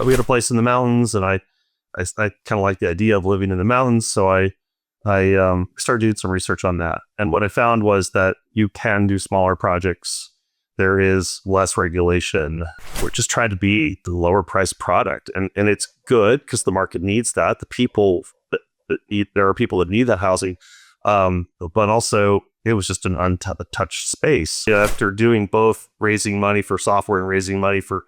we had a place in the mountains, and I kind of like the idea of living in the mountains. So I started doing some research on that. And what I found was that you can do smaller projects. There is less regulation. We're just trying to be the lower price product. And it's good because the market needs that. There are people that need that housing. But also it was just an untouched space. After doing both raising money for software and raising money for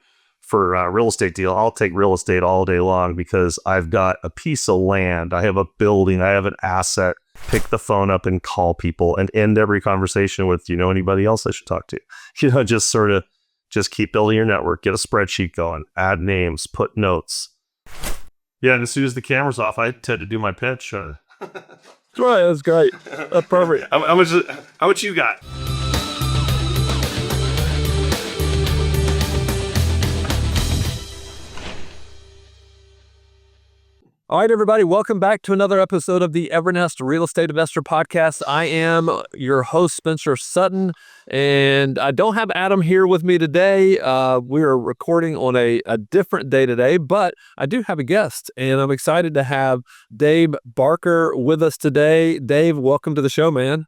a real estate deal, I'll take real estate all day long because I've got a piece of land, I have a building, I have an asset. Pick the phone up and call people and end every conversation with, anybody else I should talk to? Just keep building your network, get a spreadsheet going, add names, put notes. Yeah, and as soon as the camera's off, I tend to do my pitch. Right, that's great. That's perfect. How much you got? All right, everybody, welcome back to another episode of the Evernest Real Estate Investor Podcast. I am your host, Spencer Sutton, and I don't have Adam here with me today. We are recording on a different day today, but I do have a guest, and I'm excited to have Dave Barker with us today. Dave, welcome to the show, man.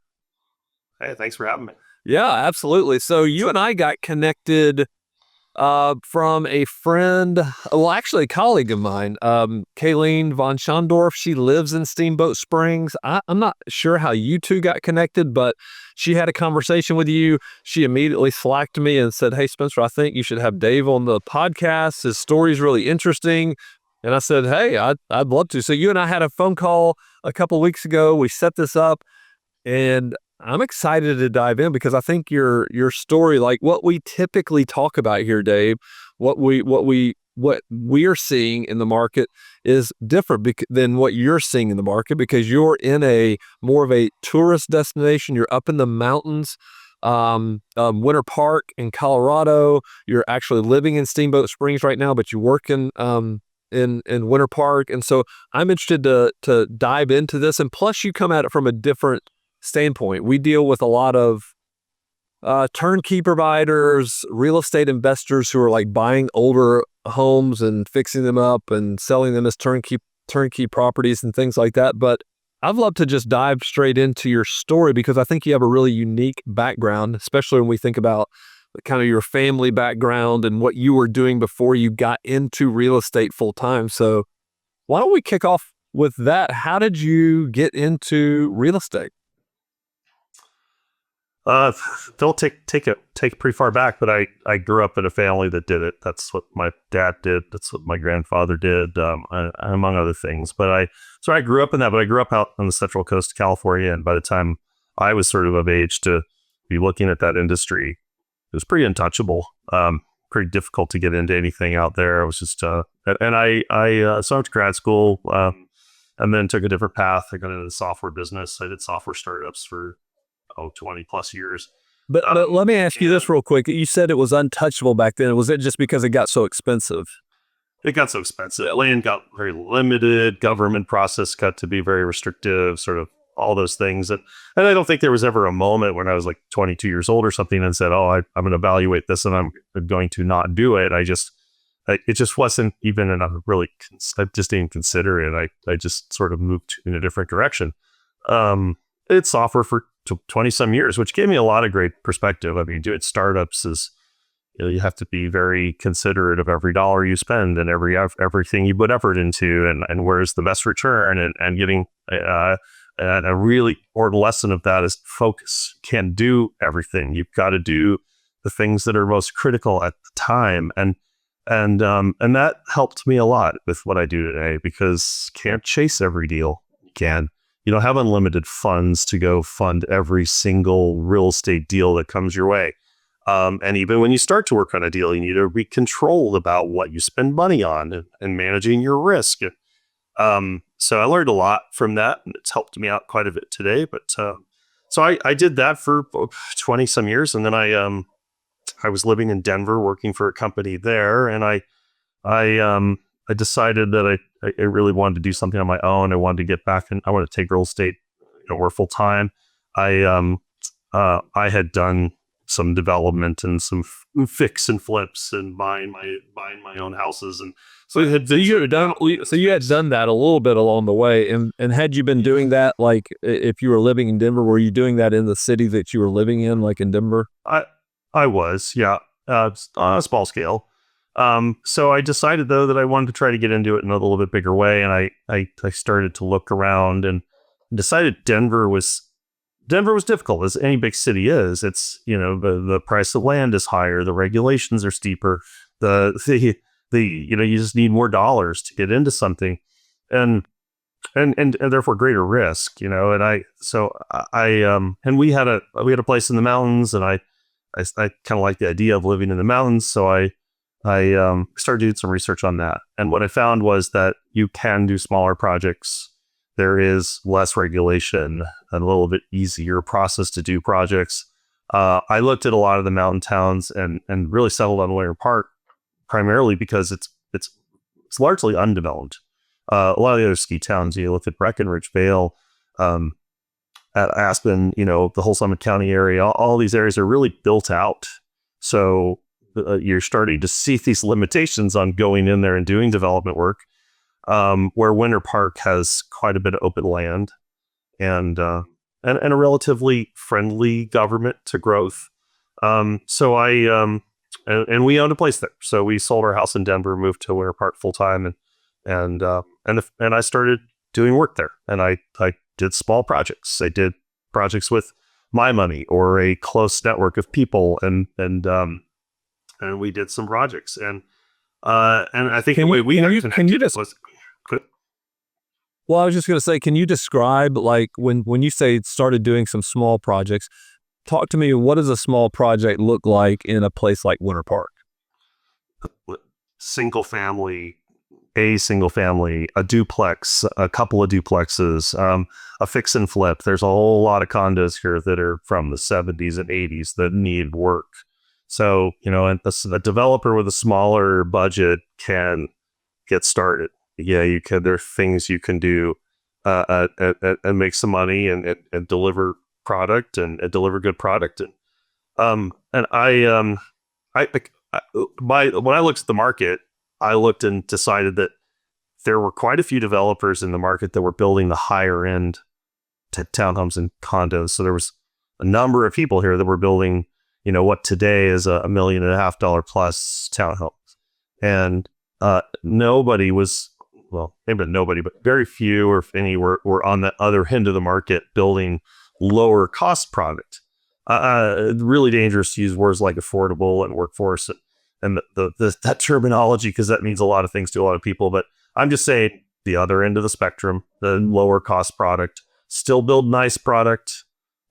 Hey, thanks for having me. Yeah, absolutely. So you and I got connected from a friend, actually a colleague of mine, Kayleen von Schondorf. She lives in Steamboat Springs. I'm not sure how you two got connected, but she had a conversation with you. She immediately slacked me and said, "Hey, Spencer, I think you should have Dave on the podcast. His story's really interesting." And I said, "Hey, I'd love to." So you and I had a phone call a couple weeks ago. We set this up, and I'm excited to dive in because I think your story, like what we typically talk about here, Dave, what we are seeing in the market is different than what you're seeing in the market because you're in a more of a tourist destination. You're up in the mountains, Winter Park in Colorado. You're actually living in Steamboat Springs right now, but you work in Winter Park. And so I'm interested to dive into this. And plus you come at it from a different standpoint. We deal with a lot of turnkey providers, real estate investors who are like buying older homes and fixing them up and selling them as turnkey properties and things like that. But I'd love to just dive straight into your story because I think you have a really unique background, especially when we think about kind of your family background and what you were doing before you got into real estate full time. So why don't we kick off with that? How did you get into real estate? They'll take pretty far back, but I grew up in a family that did it. That's what my dad did. That's what my grandfather did, among other things. But I grew up in that, but I grew up out on the central coast of California. And by the time I was sort of age to be looking at that industry, it was pretty untouchable, pretty difficult to get into anything out there. It was just, so I went to grad school, and then took a different path. I got into the software business. I did software startups for 20 plus years. But let me ask you this real quick. You said it was untouchable back then. Was it just because it got so expensive? It got so expensive. Land got very limited. Government process got to be very restrictive, sort of all those things. And I don't think there was ever a moment when I was like 22 years old or something and said, I'm going to evaluate this and I'm going to not do it. It just wasn't even I just didn't consider it. I just sort of moved in a different direction. It's software for 20 some years, which gave me a lot of great perspective. I mean, doing startups is, you have to be very considerate of every dollar you spend and everything you put effort into and where's the best return and getting a really important lesson of that is focus. Can't do everything. You've got to do the things that are most critical at the time. And that helped me a lot with what I do today because can't chase every deal. You don't have unlimited funds to go fund every single real estate deal that comes your way. And even when you start to work on a deal, you need to be controlled about what you spend money on and managing your risk. So I learned a lot from that, and it's helped me out quite a bit today. But so I did that for 20 some years, and then I was living in Denver, working for a company there, and I decided that I really wanted to do something on my own. I wanted to get back and I wanted to take real estate, work full time. I had done some development and some fix and flips and buying my own houses. And so it had You had done that a little bit along the way, and had you been doing that, like if you were living in Denver, were you doing that in the city that you were living in, like in Denver? I was, yeah, on a small scale. So I decided though that I wanted to try to get into it in a little bit bigger way, and I started to look around and decided Denver was difficult, as any big city is. It's, the price of land is higher, the regulations are steeper, the you just need more dollars to get into something, and therefore greater risk, and we had a place in the mountains, and I kind of like the idea of living in the mountains, so I started doing some research on that. And what I found was that you can do smaller projects. There is less regulation, and a little bit easier process to do projects. I looked at a lot of the mountain towns and really settled on Winter Park, primarily because it's largely undeveloped. A lot of the other ski towns, you look at Breckenridge, Vail, at Aspen, the whole Summit County area, all these areas are really built out. So you're starting to see these limitations on going in there and doing development work, where Winter Park has quite a bit of open land and a relatively friendly government to growth. So and we owned a place there. So we sold our house in Denver, moved to Winter Park full time, and I started doing work there. And I did small projects. I did projects with my money or a close network of people, and we did some projects. And I think Can you just was. Well, I was just going to say, can you describe, like, when you say started doing some small projects, talk to me, what does a small project look like in a place like Winter Park? Single family, a duplex, a couple of duplexes, a fix and flip. There's a whole lot of condos here that are from the 70s and 80s that need work. So, and a developer with a smaller budget can get started. Yeah, you can. There are things you can do and make some money and deliver product and deliver good product. And when I looked at the market, I looked and decided that there were quite a few developers in the market that were building the higher end townhomes and condos. So there was a number of people here that were building, what today is $1.5 million plus townhomes. And nobody was, well, maybe not nobody, but very few, or if any, were on the other end of the market building lower cost product. Really dangerous to use words like affordable and workforce and that terminology, because that means a lot of things to a lot of people. But I'm just saying the other end of the spectrum, the lower cost product, still build nice product.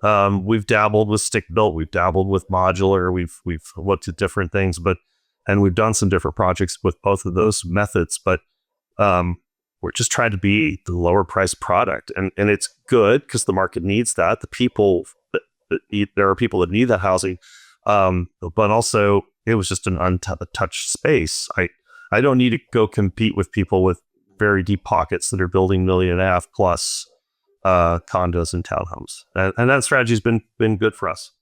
We've dabbled with stick built, we've dabbled with modular, we've looked at different things, and we've done some different projects with both of those methods. But we're just trying to be the lower price product, and it's good because the market needs that. The people there are people that need that housing, but also it was just an untouched space. I don't need to go compete with people with very deep pockets that are building $1.5 million plus condos and townhomes, and that strategy's been good for us.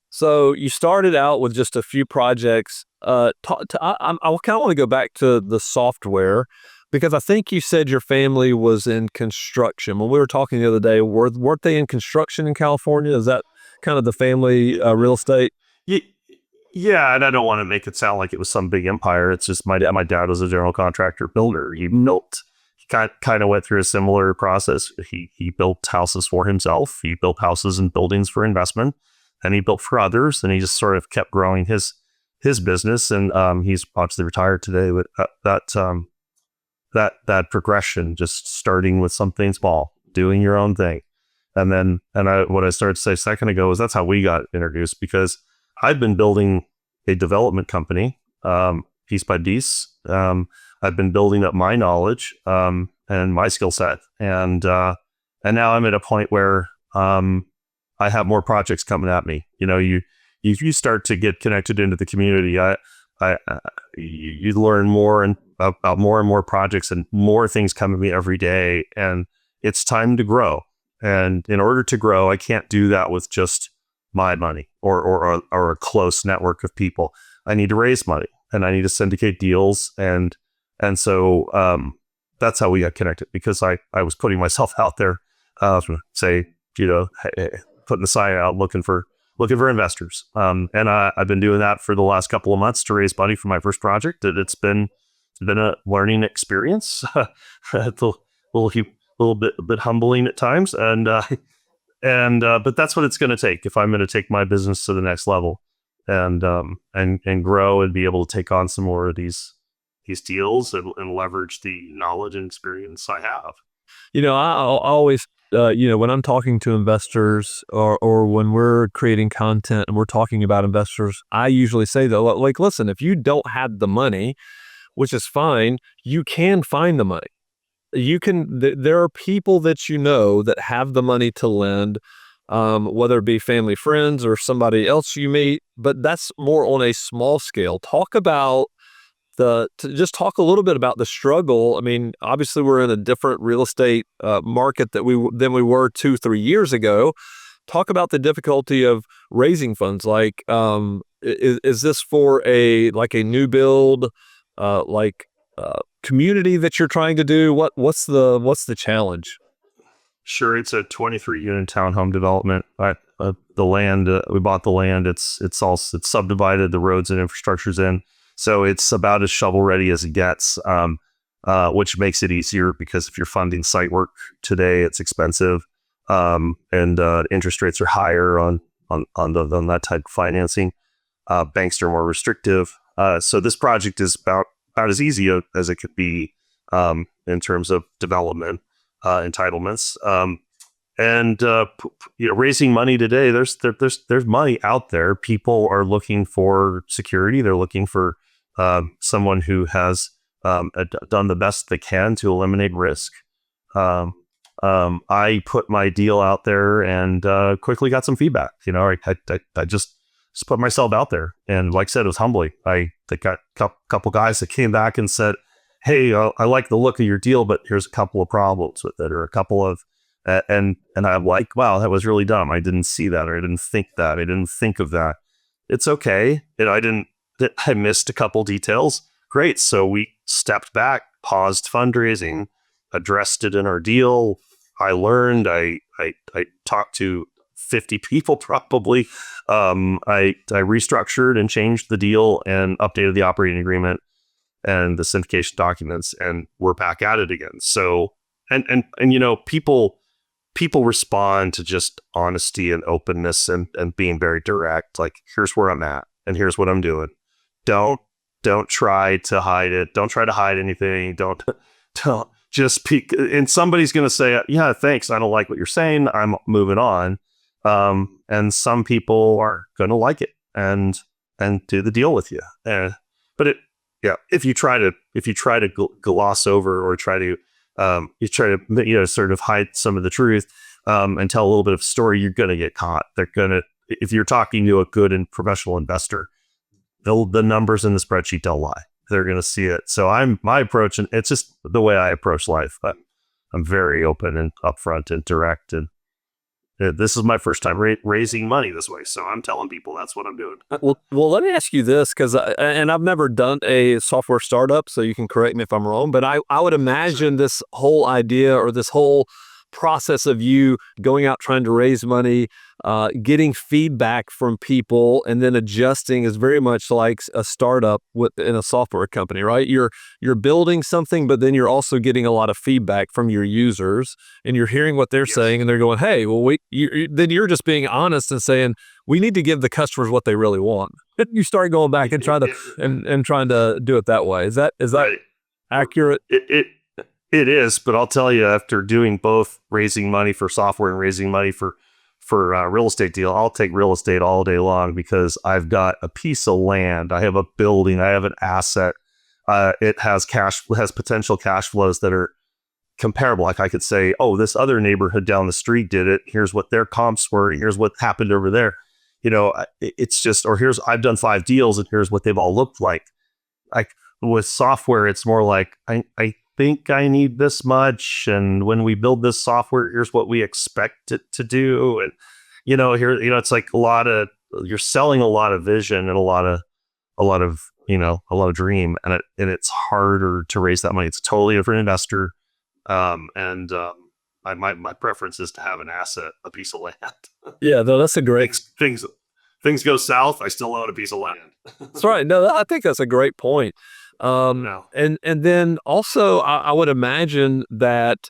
So you started out with just a few projects. I kind of want to go back to the software, because I think you said your family was in construction. When we were talking the other day, weren't they in construction in California? Is that kind of the family real estate? Yeah, and I don't want to make it sound like it was some big empire. It's just my dad was a general contractor builder. He kind of went through a similar process. He built houses for himself. He built houses and buildings for investment, and he built for others. And he just sort of kept growing his business. And he's obviously retired today. But that progression, just starting with something small, doing your own thing, and what I started to say a second ago was that's how we got introduced, because I've been building a development company, piece by piece. I've been building up my knowledge and my skill set, and now I'm at a point where I have more projects coming at me. You start to get connected into the community. You learn more about more and more projects, and more things come to me every day, and it's time to grow. And in order to grow, I can't do that with just my money or a close network of people. I need to raise money and I need to syndicate deals. And so that's how we got connected, because I was putting myself out there, say, putting the sign out, looking for investors. And I've been doing that for the last couple of months to raise money for my first project. It's been a learning experience, it's a little bit humbling at times, but that's what it's going to take if I'm going to take my business to the next level, and grow and be able to take on some more of these deals and leverage the knowledge and experience I have. I'll always, when I'm talking to investors or when we're creating content and we're talking about investors, I usually say though, like, listen, if you don't have the money, which is fine, you can find the money. There are people that that have the money to lend, whether it be family, friends, or somebody else you meet, but that's more on a small scale. Just talk a little bit about the struggle. I mean, obviously we're in a different real estate market than we were 2-3 years ago. Talk about the difficulty of raising funds. Like, is this for a new build, community that you're trying to do? What's the challenge? Sure, it's a 23-unit townhome development. The land, we bought the land. It's subdivided. The roads and infrastructure's in. So it's about as shovel ready as it gets, which makes it easier, because if you're funding site work today, it's expensive, and interest rates are higher on that type of financing. Banks are more restrictive. So this project is about as easy as it could be in terms of development, entitlements, and raising money today. There's money out there. People are looking for security. They're looking for someone who has done the best they can to eliminate risk. I put my deal out there and quickly got some feedback. I just put myself out there, and like I said, it was humbling. I got a couple guys that came back and said, "Hey, I like the look of your deal, but here's a couple of problems with it, or a couple of," and I'm like, "Wow, that was really dumb. I didn't see that, or I didn't think that. I didn't think of that. It's okay. I missed a couple details. Great." So we stepped back, paused fundraising, addressed it in our deal. I learned. I talked to 50 people probably. I restructured and changed the deal and updated the operating agreement and the syndication documents, and we're back at it again. So, and people respond to just honesty and openness and being very direct. Like, here's where I'm at and here's what I'm doing. Don't try to hide it. Don't try to hide anything. Don't just speak. And somebody's going to say, "Yeah, thanks. I don't like what you're saying. I'm moving on." And some people are going to like it and do the deal with you. But if you try to gloss over, or try to sort of hide some of the truth, and tell a little bit of story, you're going to get caught. If you're talking to a good and professional investor, the numbers in the spreadsheet don't lie. They're going to see it. So my approach, and it's just the way I approach life. But I'm very open and upfront and direct, and this is my first time raising money this way. So I'm telling people that's what I'm doing. Well, let me ask you this, because I've never done a software startup, so you can correct me if I'm wrong, but I would imagine this whole idea, or this whole process of you going out trying to raise money, getting feedback from people, and then adjusting, is very much like a startup in a software company, right? You're building something, but then you're also getting a lot of feedback from your users, and you're hearing what they're saying, and they're going, "Hey, well, then you're just being honest and saying, we need to give the customers what they really want." You start going back and trying to do it that way. Is that right. Accurate? It is, but I'll tell you, after doing both raising money for software and raising money for real estate deal, I'll take real estate all day long, because I've got a piece of land, I have a building, I have an asset. It has potential cash flows that are comparable. Like, I could say, "Oh, this other neighborhood down the street did it. Here's what their comps were. Here's what happened over there." It's just, or I've done 5 deals and here's what they've all looked like. Like, with software, it's more like, I think I need this much, and when we build this software, here's what we expect it to do. And it's like you're selling a lot of vision and a lot of dream, and it's harder to raise that money. It's a totally different investor. My preference is to have an asset, a piece of land. Yeah, no, that's a great. Things go south, I still own a piece of land. That's right. No, I think that's a great point. No. And then also, I would imagine that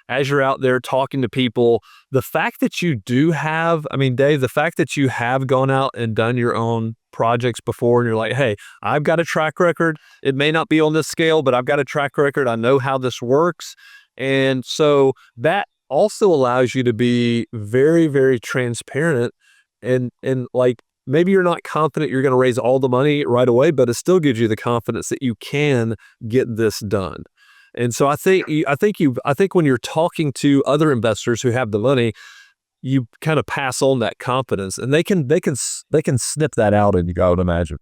as you're out there talking to people, the fact that you do have, I mean, Dave, the fact that you have gone out and done your own projects before, and you're like, hey, I've got a track record. It may not be on this scale, but I've got a track record. I know how this works. And so that also allows you to be very, very transparent and like, maybe you're not confident you're going to raise all the money right away, but it still gives you the confidence that you can get this done. And so I think when you're talking to other investors who have the money, you kind of pass on that confidence, and they can snip that out in you, I would imagine.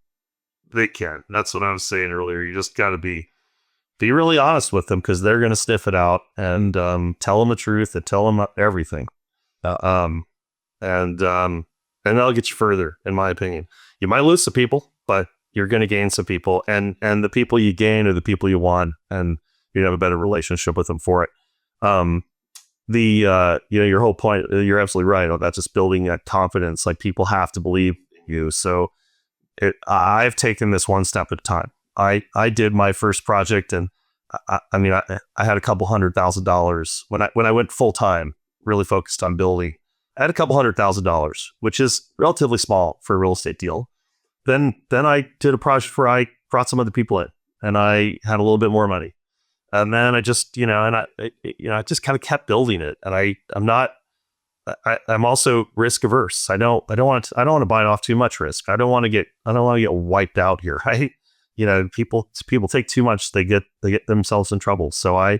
They can. That's what I was saying earlier. You just got to be really honest with them, because they're going to sniff it out, and tell them the truth and tell them everything. And that'll get you further, in my opinion. You might lose some people, but you're going to gain some people, and the people you gain are the people you want, and you have a better relationship with them for it. Your whole point, you're absolutely right about just building that confidence. Like, people have to believe in you. So I've taken this one step at a time. I did my first project, and I had a couple $100,000 when I went full time, really focused on building. I had a couple $100,000, which is relatively small for a real estate deal. Then I did a project where I brought some other people in, and I had a little bit more money. And then I just, I just kind of kept building it. And I'm also risk averse. I don't want to bite off too much risk. I don't want to get wiped out here. People take too much, they get themselves in trouble. So I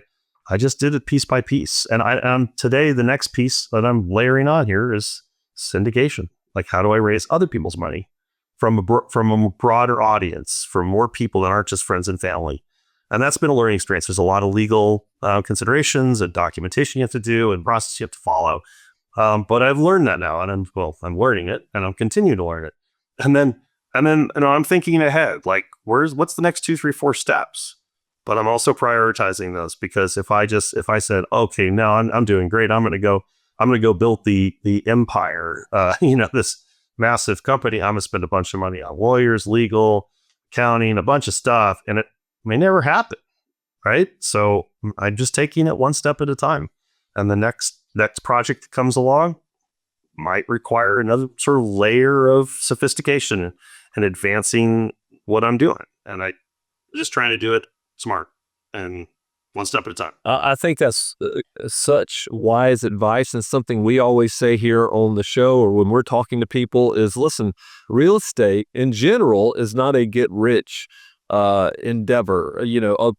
just did it piece by piece. And today, the next piece that I'm layering on here is syndication. Like, how do I raise other people's money from a broader audience, from more people that aren't just friends and family? And that's been a learning experience. There's a lot of legal considerations and documentation you have to do and process you have to follow. But I've learned that now, and I'm learning it, and I'm continuing to learn it. And then I'm thinking ahead, like, what's the next 2, 3, 4 steps? But I'm also prioritizing those, because if I said, okay, now I'm doing great, I'm going to go build the empire, this massive company. I'm going to spend a bunch of money on lawyers, legal, accounting, a bunch of stuff, and it may never happen, right? So I'm just taking it one step at a time, and the next project that comes along might require another sort of layer of sophistication and advancing what I'm doing, and I'm just trying to do it smart and one step at a time. I think that's such wise advice, and something we always say here on the show, or when we're talking to people, is listen, real estate in general is not a get rich endeavor.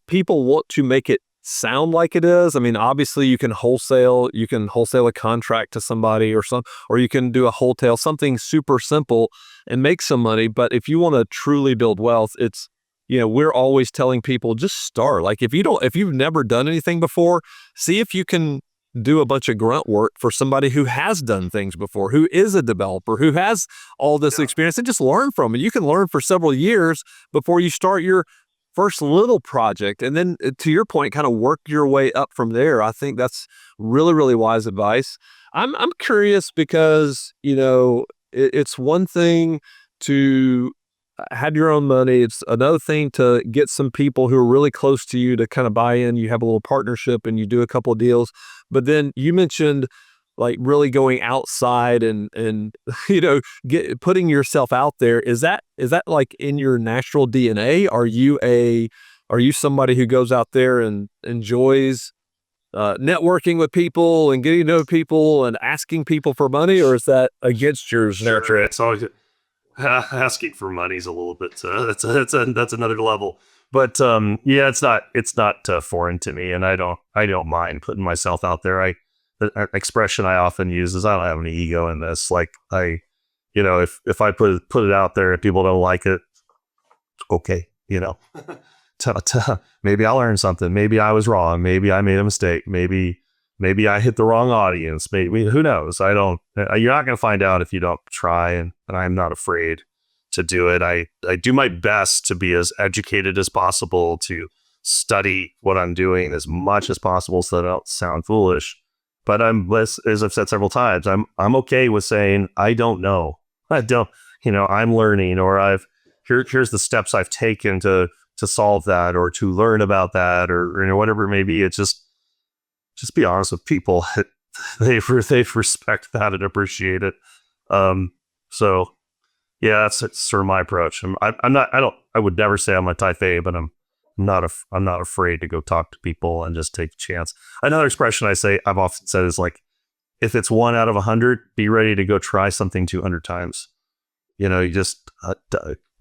People want to make it sound like it is. I mean, obviously you can wholesale a contract to somebody or you can do a wholesale, something super simple and make some money. But if you want to truly build wealth, it's, we're always telling people, just start. Like, if you've never done anything before, see if you can do a bunch of grunt work for somebody who has done things before, who is a developer, who has all this experience, and just learn from it. You can learn for several years before you start your first little project. And then, to your point, kind of work your way up from there. I think that's really, really wise advice. I'm curious, because, it's one thing to have your own money. It's another thing to get some people who are really close to you to kind of buy in. You have a little partnership and you do a couple of deals. But then you mentioned, like, really going outside and putting yourself out there. Is that like in your natural DNA? Are you somebody who goes out there and enjoys networking with people and getting to know people and asking people for money, or is that against your nature? Sure, it's always asking for money is a little bit that's another level. But it's not foreign to me, and I don't mind putting myself out there. The expression I often use is, I don't have any ego in this. Like, if I put it out there and people don't like it, okay, maybe I'll learn something. Maybe I was wrong. Maybe I made a mistake. Maybe maybe I hit the wrong audience. Maybe, who knows? You're not going to find out if you don't try. And I'm not afraid to do it. I do my best to be as educated as possible, to study what I'm doing as much as possible so that I don't sound foolish. But as I've said several times, I'm okay with saying, I don't know. I don't, I'm learning, or here's the steps I've taken to solve that, or to learn about that, or whatever it may be. It's just be honest with people. They respect that and appreciate it. So yeah, that's sort of my approach. I would never say I'm a type A, but I'm not afraid to go talk to people and just take a chance. Another expression I've often said is like, if it's 1 out of 100, be ready to go try something 200 times. You just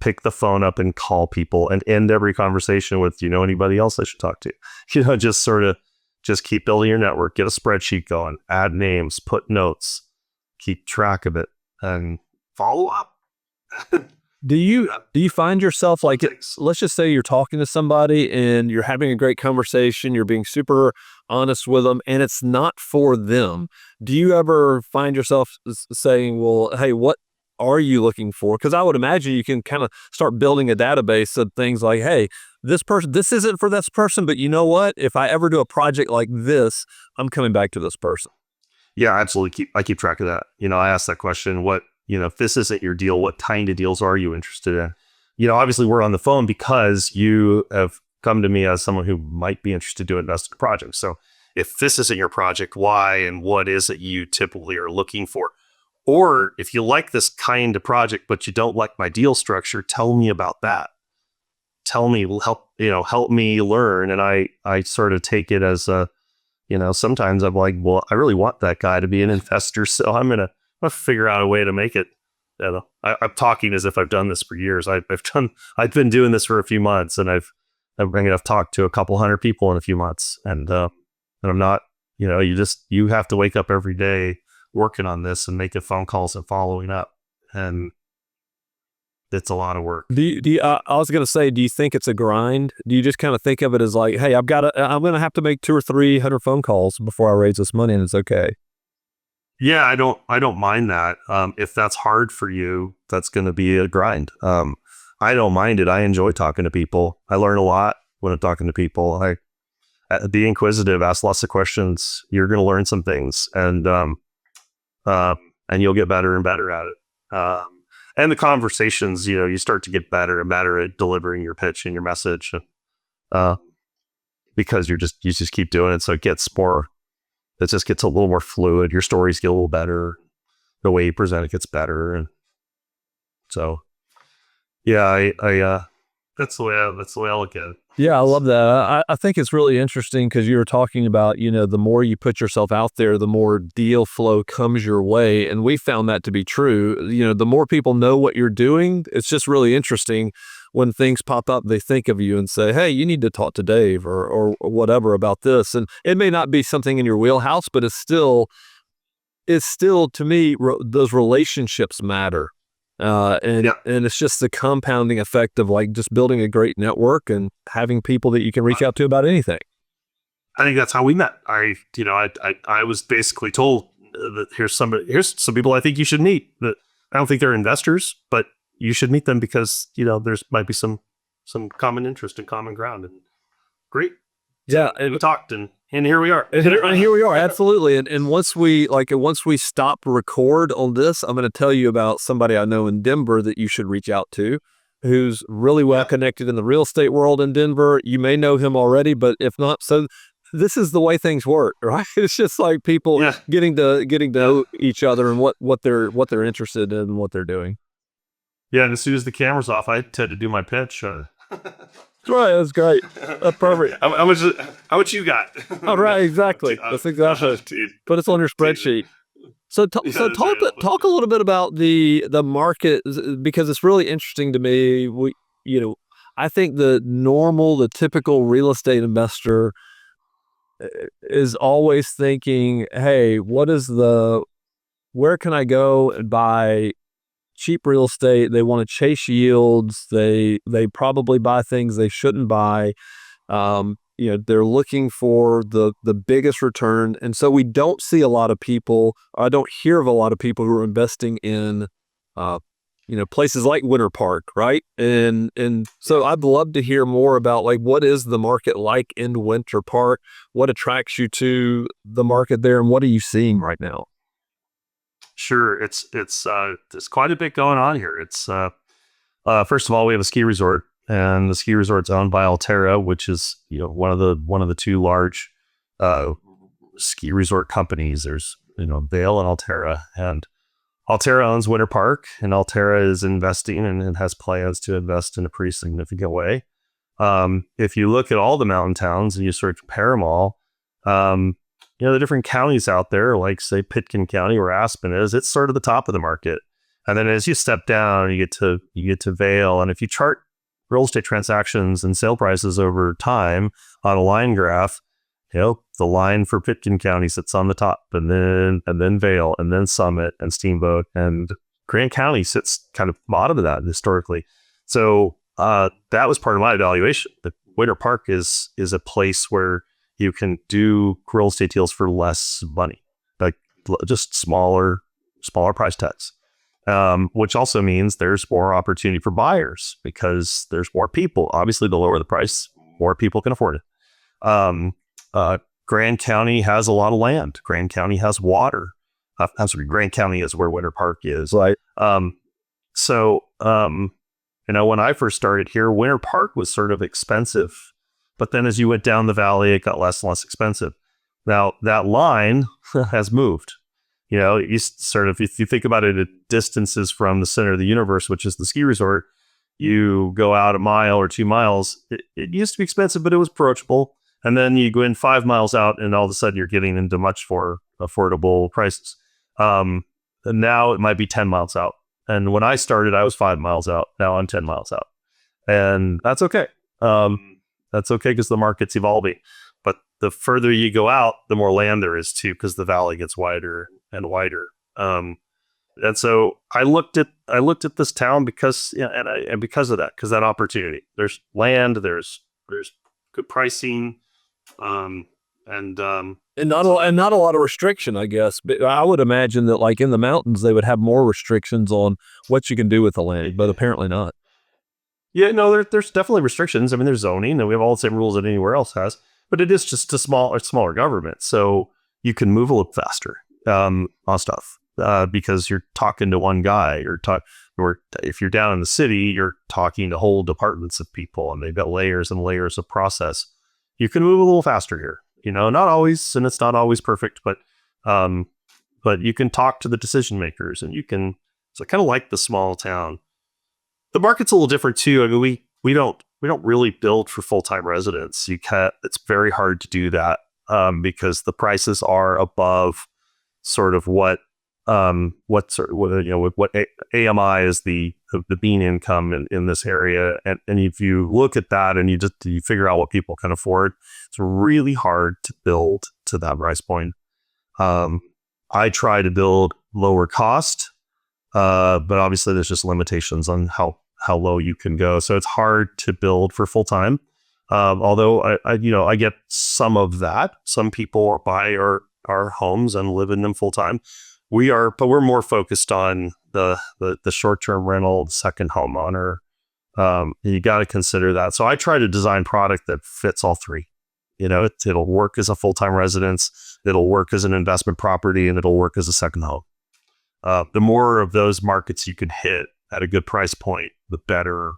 pick the phone up and call people, and end every conversation with, do you know anybody else I should talk to? Just keep building your network, get a spreadsheet going, add names, put notes, keep track of it, and follow up. Do you find yourself like, let's just say you're talking to somebody and you're having a great conversation, you're being super honest with them, and it's not for them. Do you ever find yourself saying, well, hey, what are you looking for? Because I would imagine you can kind of start building a database of things like, hey, this isn't for this person, but you know what? If I ever do a project like this, I'm coming back to this person. Yeah, absolutely. I keep track of that. I ask that question, if this isn't your deal, what kind of deals are you interested in? Obviously we're on the phone because you have come to me as someone who might be interested to invest in a project. So if this isn't your project, why and what is it you typically are looking for? Or if you like this kind of project, but you don't like my deal structure, tell me about that. Tell me, help me learn. And I sort of take it as sometimes I'm like, well, I really want that guy to be an investor. So I'm going to figure out a way to make it. I'm talking as if I've done this for years. I've been doing this for a few months, and I've talked to a couple hundred people in a few months, and I'm not, you have to wake up every day working on this and making phone calls and following up, and it's a lot of work. I was going to say, do you think it's a grind? Do you just kind of think of it as like, hey, I'm going to have to make 200 or 300 phone calls before I raise this money, and it's okay? Yeah, I don't mind that. If that's hard for you, that's going to be a grind. I don't mind it. I enjoy talking to people. I learn a lot when I'm talking to people. Be inquisitive, ask lots of questions. You're going to learn some things, and you'll get better and better at it. And the conversations, you start to get better and better at delivering your pitch and your message, because you just keep doing it. So it just gets a little more fluid. Your stories get a little better. The way you present it gets better. And so, yeah, that's the way I look at it. Yeah, I love that. I think it's really interesting because you were talking about, the more you put yourself out there, the more deal flow comes your way. And we found that to be true. The more people know what you're doing, it's just really interesting when things pop up, they think of you and say, hey, you need to talk to Dave or whatever about this. And it may not be something in your wheelhouse, but it's still to me, those relationships matter. And it's just the compounding effect of like just building a great network and having people that you can reach out to about anything. I think that's how we met. I was basically told that here's some people I think you should meet. That I don't think they're investors, but you should meet them because there's might be some common interest and common ground. And great, yeah, we talked and here we are. And here we are, absolutely. And once we stop record on this, I'm going to tell you about somebody I know in Denver that you should reach out to, who's really well connected in the real estate world in Denver. You may know him already, but if not, so this is the way things work, right? It's just like people getting to know each other and what they're interested in and what they're doing. Yeah, and as soon as the camera's off, I tend to do my pitch. That's right. That's great. That's perfect. How much you got? All right. Exactly. That's exactly. Put us on your spreadsheet. So talk a little bit about the market, because it's really interesting to me. I think the typical real estate investor is always thinking, hey, where can I go and buy cheap real estate? They want to chase yields. They probably buy things they shouldn't buy. they're looking for the biggest return, and so we don't see a lot of people. I don't hear of a lot of people who are investing in, places like Winter Park, right? And so I'd love to hear more about like what is the market like in Winter Park? What attracts you to the market there, and what are you seeing right now? Sure, there's quite a bit going on here. It's first of all, we have a ski resort, and the ski resort's owned by Alterra, which is one of the two large ski resort companies. There's Vail and Alterra, and Alterra owns Winter Park, and Alterra is investing and has plans to invest in a pretty significant way. If you look at all the mountain towns and you sort of compare them all, the different counties out there, like say Pitkin County where Aspen is, it's sort of the top of the market. And then as you step down, you get to Vail. And if you chart real estate transactions and sale prices over time on a line graph, the line for Pitkin County sits on the top, and then Vail, and then Summit and Steamboat, and Grant County sits kind of bottom of that historically. So that was part of my evaluation. The Winter Park is a place where you can do real estate deals for less money, like just smaller price tags, which also means there's more opportunity for buyers because there's more people. Obviously, the lower the price, more people can afford it. Grand County has a lot of land. Grand County has water. I'm sorry, Grand County is where Winter Park is. Right. When I first started here, Winter Park was sort of expensive. But then as you went down the valley, it got less and less expensive. Now, that line has moved. You sort of, if you think about it at distances from the center of the universe, which is the ski resort, you go out a mile or 2 miles. It used to be expensive, but it was approachable. And then you go in 5 miles out, and all of a sudden you're getting into much more affordable prices. And now it might be 10 miles out. And when I started, I was 5 miles out. Now I'm 10 miles out. And that's okay. That's okay because the market's evolving. But the further you go out, the more land there is too, because the valley gets wider and wider. And so I looked at this town because because of that, because that opportunity. There's land, there's good pricing, and not a lot of restriction, I guess. But I would imagine that like in the mountains, they would have more restrictions on what you can do with the land, but apparently not. Yeah, no, there's definitely restrictions. I mean, there's zoning, and we have all the same rules that anywhere else has, but it is just a smaller government. So you can move a little faster on stuff because you're talking to one guy, or if you're down in the city, you're talking to whole departments of people, and they've got layers and layers of process. You can move a little faster here, not always, and it's not always perfect, but you can talk to the decision makers, and so I kind of like the small town. The market's a little different too. I mean, we don't really build for full-time residents. It's very hard to do that because the prices are above sort of what AMI is the mean income in this area. And if you look at that and you figure out what people can afford, it's really hard to build to that price point. I try to build lower cost. But obviously there's just limitations on how low you can go. So it's hard to build for full time. Although I get some of that. Some people buy our homes and live in them full time. But we're more focused on the short term rental, the second homeowner. You got to consider that. So I try to design product that fits all three. It'll work as a full time residence, it'll work as an investment property, and it'll work as a second home. The more of those markets you can hit at a good price point, the better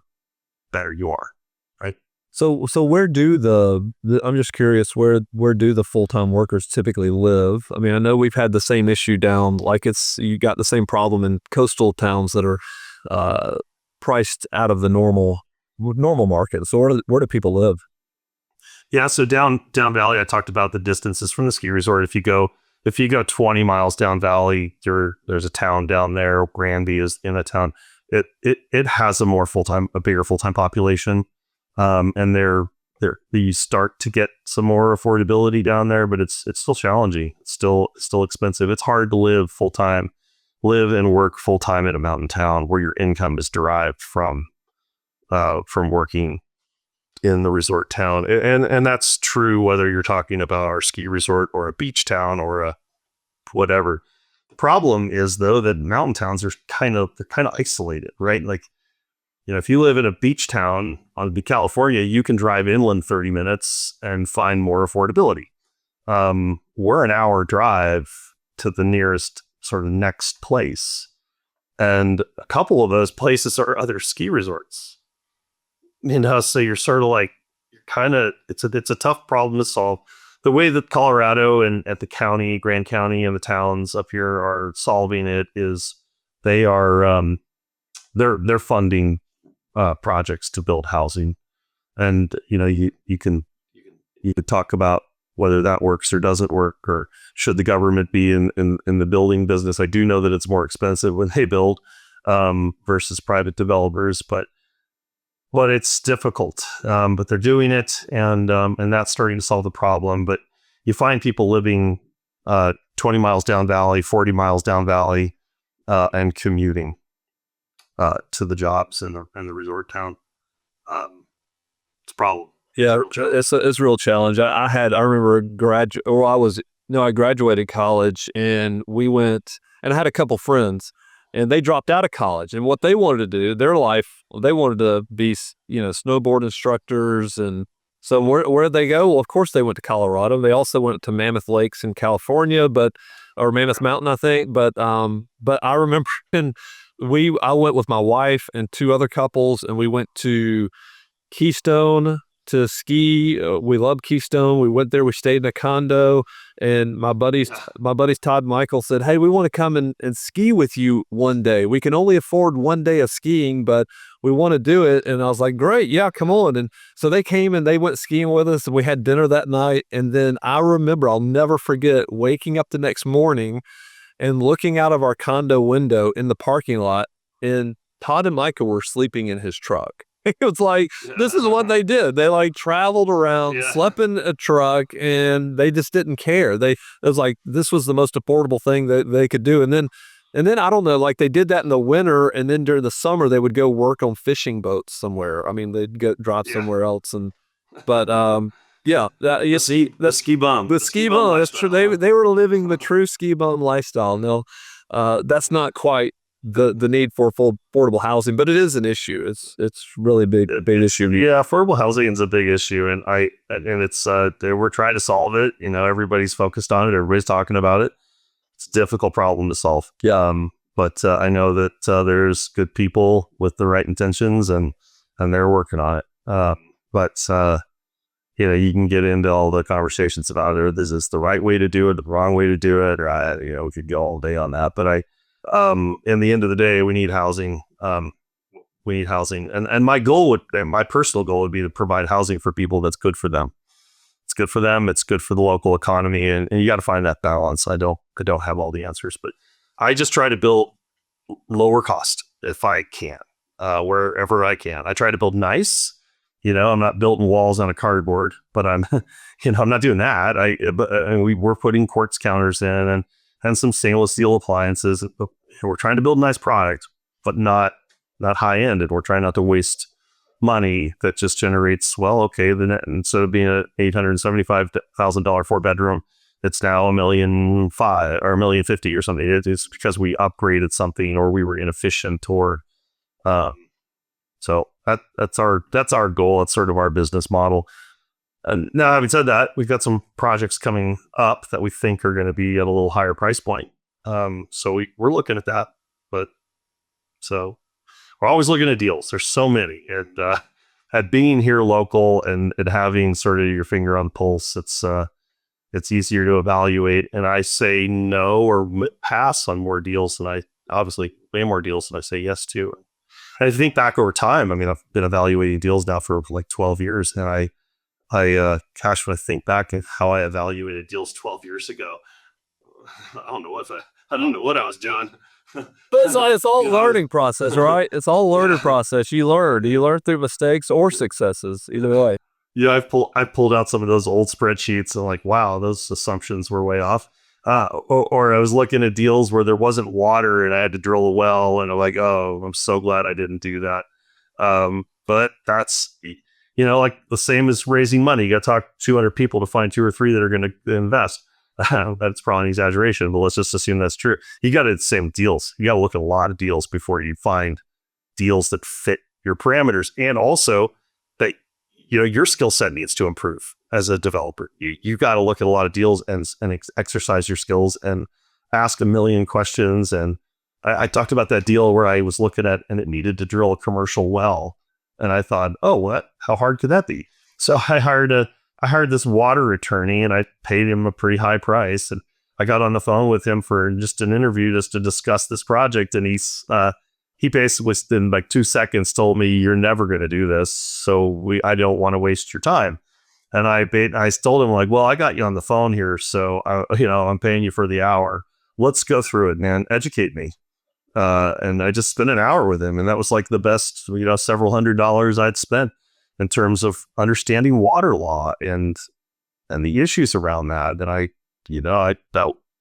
you are, right? So where do I'm just curious, where do the full-time workers typically live? I mean, I know we've had the same issue down, like you got the same problem in coastal towns that are priced out of the normal market. So where do people live? Yeah, so down valley, I talked about the distances from the ski resort. If you go 20 miles down valley, there's a town down there. Granby is in a town. It has a bigger full-time population. And you start to get some more affordability down there, but it's still challenging. It's still expensive. It's hard to live and work full-time in a mountain town where your income is derived from working in the resort town. And that's true whether you're talking about our ski resort or a beach town or a whatever. The problem is though that mountain towns are kind of isolated, right? Like, if you live in a beach town on California, you can drive inland 30 minutes and find more affordability. We're an hour drive to the nearest sort of next place. And a couple of those places are other ski resorts. So you're sort of like, it's a tough problem to solve. The way that Colorado and at the county, Grand County, and the towns up here are solving it is they are they're funding projects to build housing, and you can talk about whether that works or doesn't work, or should the government be in the building business. I do know that it's more expensive when they build versus private developers, but it's difficult. But they're doing it, and that's starting to solve the problem. But you find people living 20 miles down valley, 40 miles down valley, and commuting to the jobs in the resort town. It's a problem. Yeah, it's a real challenge. I remember I graduated college, and we went, and I had a couple friends, and they dropped out of college, and what they wanted to do, their life, they wanted to be, snowboard instructors. And so where did they go? Well, of course they went to Colorado. They also went to Mammoth Lakes in California, or Mammoth Mountain, I think. But I remember I went with my wife and two other couples, and we went to Keystone to ski. We love Keystone. We went there. We stayed in a condo, and my buddies Todd and Michael said, "Hey, we want to come and ski with you one day. We can only afford one day of skiing, but we want to do it." And I was like, "Great, yeah, come on." And so they came and they went skiing with us, and we had dinner that night. And then I remember, I'll never forget waking up the next morning and looking out of our condo window in the parking lot, and Todd and Michael were sleeping in his truck. It was like, this is what they did. They like traveled around, slept in a truck, and they just didn't care. It was like, this was the most affordable thing that they could do. And then I don't know, like they did that in the winter, and then during the summer they would go work on fishing boats somewhere. I mean, they'd go drive somewhere else. You see the ski bum. The ski bum. That's true. They were living the true ski bum lifestyle. No, that's not quite the need for full affordable housing, but it is an issue. It's really a big issue. Yeah, affordable housing is a big issue, and it's we're trying to solve it. Everybody's focused on it. Everybody's talking about it. It's a difficult problem to solve. But I know that there's good people with the right intentions, and they're working on it. You can get into all the conversations about it. Is this the right way to do it, the wrong way to do it, or we could go all day on that. But in the end of the day, we need housing. We need housing, and my personal goal would be to provide housing for people that's good for them. It's good for them. It's good for the local economy, and you got to find that balance. I don't have all the answers, but I just try to build lower cost if I can, wherever I can. I try to build nice. I'm not building walls on a cardboard, but I'm not doing that. We're putting quartz counters in and some stainless steel appliances. We're trying to build a nice product, but not high end. And we're trying not to waste money that just generates, then instead of being a $875,000 4-bedroom, it's now $1.5 million or $1.05 million or something. It's because we upgraded something or we were inefficient so that's our goal. It's sort of our business model. And now, having said that, we've got some projects coming up that we think are going to be at a little higher price point. So we're looking at that. So we're always looking at deals. There's so many. And at being here local and having sort of your finger on the pulse, it's easier to evaluate. And I say no or pass on more deals than way more deals than I say yes to. And I think back over time, I've been evaluating deals now for like 12 years. And when I think back at how I evaluated deals 12 years ago, I don't know what I was doing. But it's all learning process, right? It's all learning process. You learn through mistakes or successes, either way. Yeah, I pulled out some of those old spreadsheets and like, wow, those assumptions were way off. Or I was looking at deals where there wasn't water and I had to drill a well, and I'm like, oh, I'm so glad I didn't do that. But that's, like the same as raising money. You got to talk to 200 people to find 2 or 3 that are going to invest. That's probably an exaggeration, but let's just assume that's true. You got to same deals. You got to look at a lot of deals before you find deals that fit your parameters, and also that your skill set needs to improve as a developer. You got to look at a lot of deals and exercise your skills and ask a million questions. And I talked about that deal where I was looking at, and it needed to drill a commercial well, and I thought, oh, what? How hard could that be? So I hired this water attorney, and I paid him a pretty high price. And I got on the phone with him for just an interview just to discuss this project. And he basically within like 2 seconds told me, you're never going to do this. So I don't want to waste your time. And I told him like, well, I got you on the phone here. So I'm paying you for the hour. Let's go through it, man. Educate me. And I just spent an hour with him. And that was like the best, several $100s I'd spent in terms of understanding water law and the issues around that. And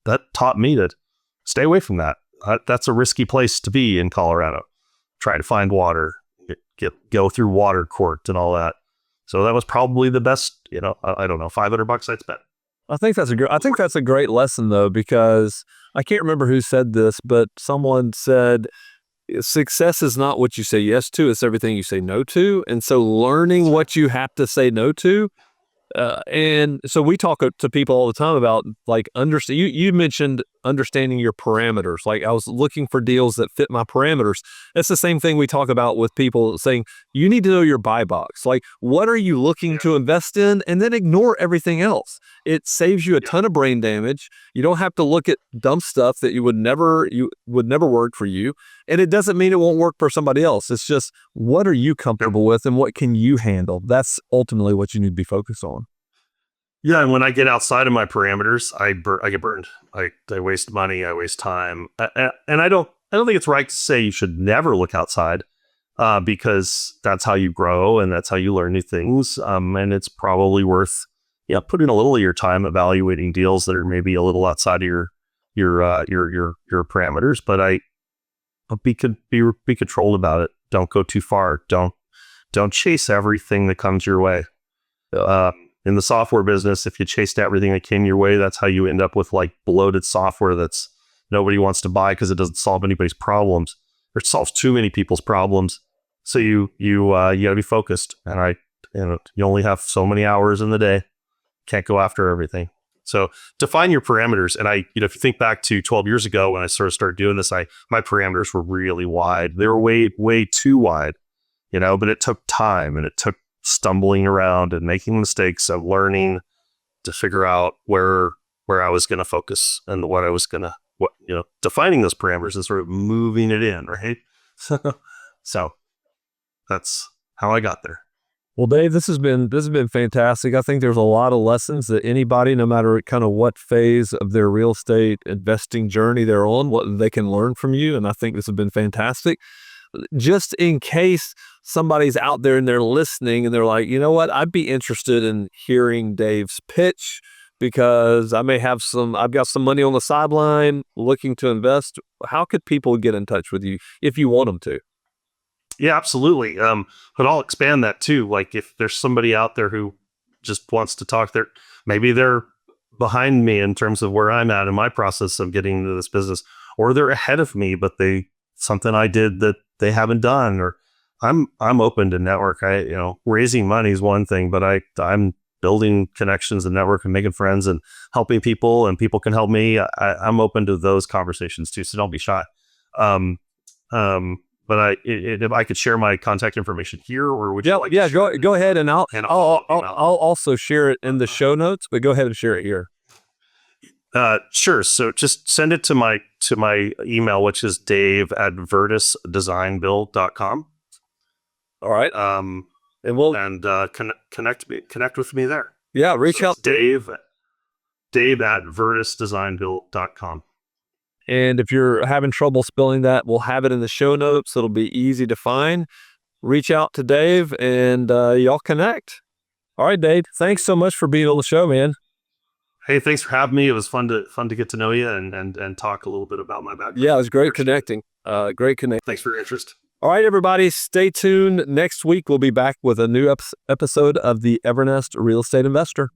that taught me to stay away from that. That's a risky place to be in Colorado. Try to find water, go through water court and all that. So that was probably the best, I don't know, $500 I'd spent. I think that's a great lesson though, because I can't remember who said this, but someone said, success is not what you say yes to, it's everything you say no to. And so learning what you have to say no to. And so we talk to people all the time about like, you mentioned understanding your parameters. Like I was looking for deals that fit my parameters. That's the same thing we talk about with people saying, you need to know your buy box. Like, what are you looking to invest in? And then ignore everything else. It saves you a ton of brain damage. You don't have to look at dumb stuff that would never work for you. And it doesn't mean it won't work for somebody else. It's just, what are you comfortable with and what can you handle? That's ultimately what you need to be focused on. Yeah, and when I get outside of my parameters, I get burned. I waste money, I waste time, and I don't think it's right to say you should never look outside, because that's how you grow and that's how you learn new things. And it's probably worth putting a little of your time evaluating deals that are maybe a little outside of your parameters. But be controlled about it. Don't go too far. Don't chase everything that comes your way. In the software business, if you chased everything that came your way, that's how you end up with like bloated software that's nobody wants to buy because it doesn't solve anybody's problems, or it solves too many people's problems. So you got to be focused, and you only have so many hours in the day. Can't go after everything. So define your parameters. And if you think back to 12 years ago when I sort of started doing this, my parameters were really wide. They were way, way too wide, but it took time, and it took stumbling around and making mistakes of learning to figure out where I was going to focus and what I was going to, defining those parameters and sort of moving it in, right? So that's how I got there. Well, Dave, this has been fantastic. I think there's a lot of lessons that anybody, no matter kind of what phase of their real estate investing journey they're on, what they can learn from you. And I think this has been fantastic. Just in case somebody's out there and they're listening and they're like, you know what, I'd be interested in hearing Dave's pitch because I've got some money on the sideline looking to invest. How could people get in touch with you if you want them to? Yeah, absolutely. But I'll expand that too. Like if there's somebody out there who just wants to talk, maybe they're behind me in terms of where I'm at in my process of getting into this business, or they're ahead of me, but something I did that they haven't done, or I'm open to network. Raising money is one thing, but I'm building connections and network and making friends and helping people, and people can help me. I'm open to those conversations too. So don't be shy. But if I could share my contact information here, or would you like? Yeah, go ahead, and I'll also share it in the show notes. But go ahead and share it here. Sure. So just send it to my email, which is dave@vertusdesignbuild.com. All right. And connect with me there. Yeah. Reach out. Dave@vertusdesignbuild.com. And if you're having trouble spelling that, we'll have it in the show notes. It'll be easy to find. Reach out to Dave and y'all connect. All right, Dave. Thanks so much for being on the show, man. Hey, thanks for having me. It was fun to get to know you and talk a little bit about my background. Yeah, it was great connecting. Thanks for your interest. All right, everybody, stay tuned. Next week, we'll be back with a new episode of the Evernest Real Estate Investor.